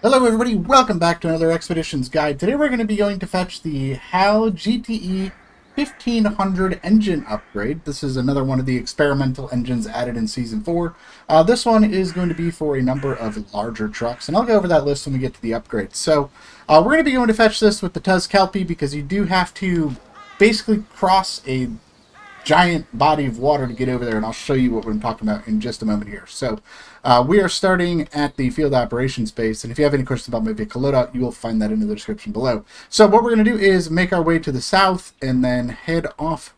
Hello everybody, welcome back to another Expeditions Guide. Today we're going to be going to fetch the HAL GTE 1500 Engine Upgrade. This is another one of the experimental engines added in Season 4. This one is going to be for a number of larger trucks, and I'll go over that list when we get to the upgrade. So we're going to be going to fetch this with the Tusk Kelpie because you do have to basically cross a giant body of water to get over there, and I'll show you what we're talking about in just a moment here. So we are starting at the field operations base, and if you have any questions about my vehicle loadout, you will find that in the description below. So what we're going to do is make our way to the south and then head off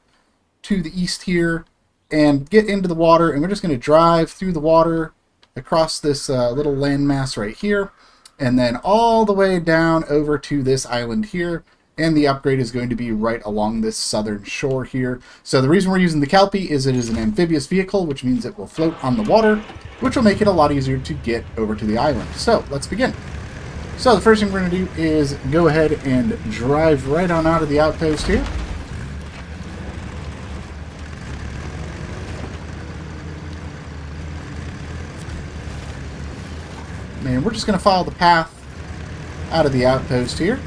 to the east here and get into the water, and we're just going to drive through the water across this little landmass right here and then all the way down over to this island here. And the upgrade is going to be right along this southern shore here. So the reason we're using the Kelpie is it is an amphibious vehicle, which means it will float on the water, which will make it a lot easier to get over to the island. So let's begin. So the first thing we're going to do is go ahead and drive right on out of the outpost here. And we're just going to follow the path out of the outpost here.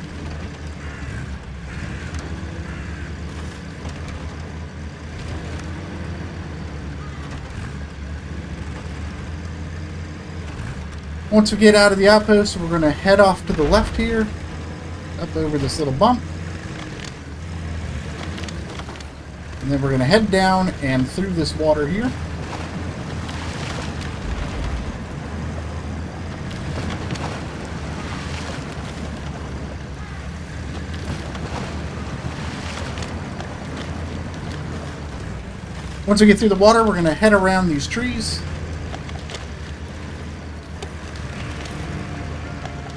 Once we get out of the outpost, we're going to head off to the left here, up over this little bump. And then we're going to head down and through this water here. Once we get through the water, we're going to head around these trees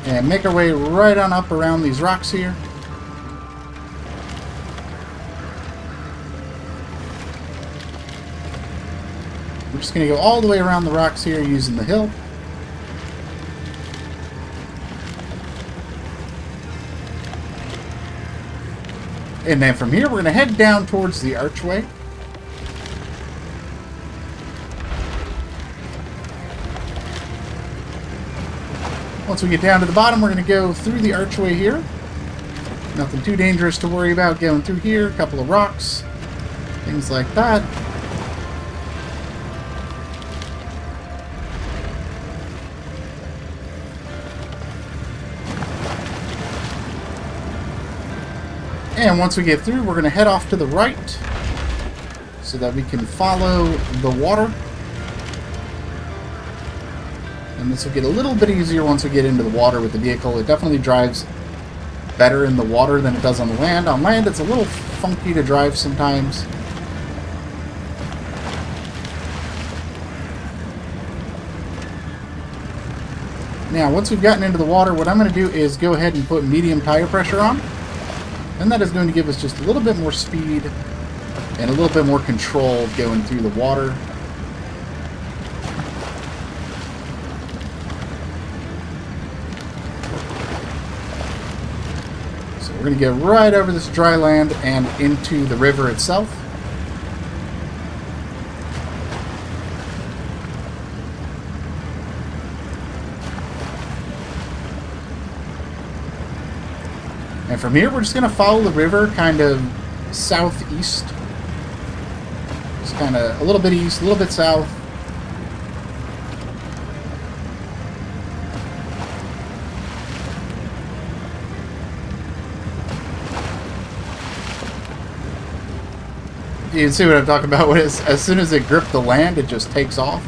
and make our way right on up around these rocks here. We're just going to go all the way around the rocks here using the hill. And then from here, we're going to head down towards the archway. Once we get down to the bottom, we're going to go through the archway here. Nothing too dangerous to worry about going through here. A couple of rocks, things like that. And once we get through, we're going to head off to the right so that we can follow the water. And this will get a little bit easier once we get into the water with the vehicle. It definitely drives better in the water than it does on the land. On land, it's a little funky to drive sometimes. Now, once we've gotten into the water, what I'm going to do is go ahead and put medium tire pressure on. And that is going to give us just a little bit more speed and a little bit more control going through the water. We're going to get right over this dry land and into the river itself. And from here, we're just going to follow the river kind of southeast. Just kind of a little bit east, a little bit south. You can see what I'm talking about. As soon as it gripped the land, it just takes off.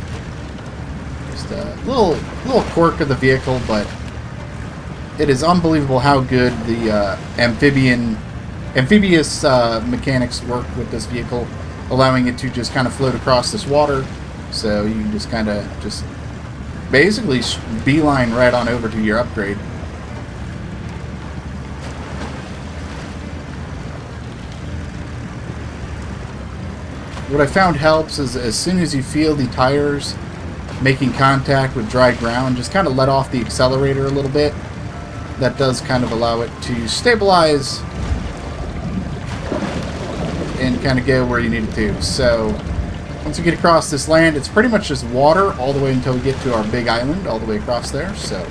Just a little quirk of the vehicle, but it is unbelievable how good the amphibious mechanics work with this vehicle, allowing it to just kind of float across this water. So you can just kind of basically beeline right on over to your upgrade. What I found helps is as soon as you feel the tires making contact with dry ground, just kind of let off the accelerator a little bit. That does kind of allow it to stabilize and kind of go where you need it to. So once we get across this land, it's pretty much just water all the way until we get to our big island all the way across there. So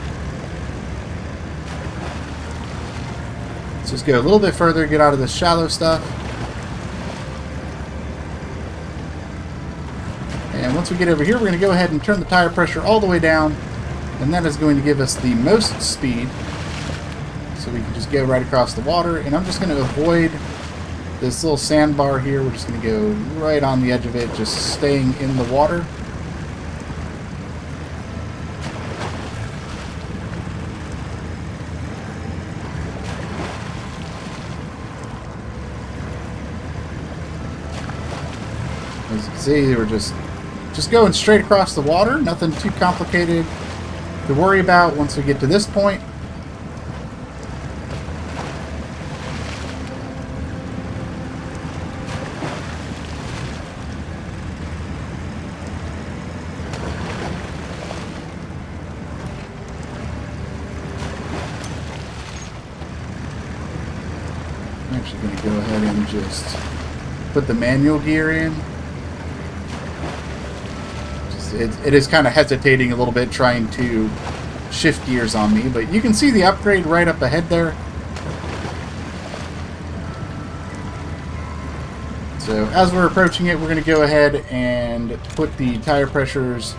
Let's just go a little bit further, get out of this shallow stuff. And once we get over here, we're going to go ahead and turn the tire pressure all the way down. And that is going to give us the most speed. So we can just go right across the water. And I'm just going to avoid this little sandbar here. We're just going to go right on the edge of it, just staying in the water. As you can see, we're just going straight across the water. Nothing too complicated to worry about once we get to this point. I'm actually going to go ahead and just put the manual gear in. It is kind of hesitating a little bit trying to shift gears on me, but you can see the upgrade right up ahead there. So as we're approaching it, we're going to go ahead and put the tire pressures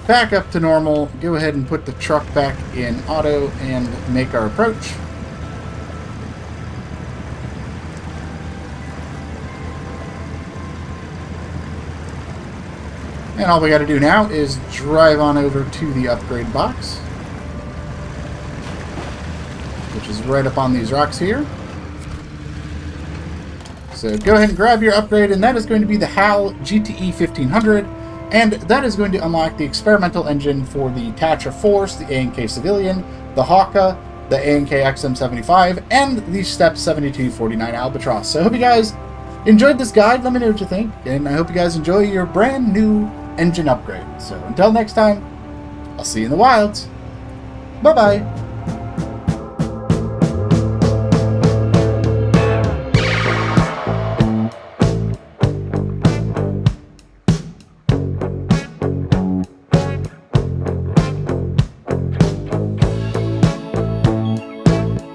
back up to normal, go ahead and put the truck back in auto and make our approach. And all we got to do now is drive on over to the upgrade box, which is right up on these rocks here. So go ahead and grab your upgrade, and that is going to be the HAL GTE1500, and that is going to unlock the experimental engine for the Tatras Force, the A&K Civilian, the Hawka, the A&K XM75, and the Step 7249 Albatross. So I hope you guys enjoyed this guide. Let me know what you think, and I hope you guys enjoy your brand new engine upgrade. So until next time, I'll see you in the wilds. Bye-bye.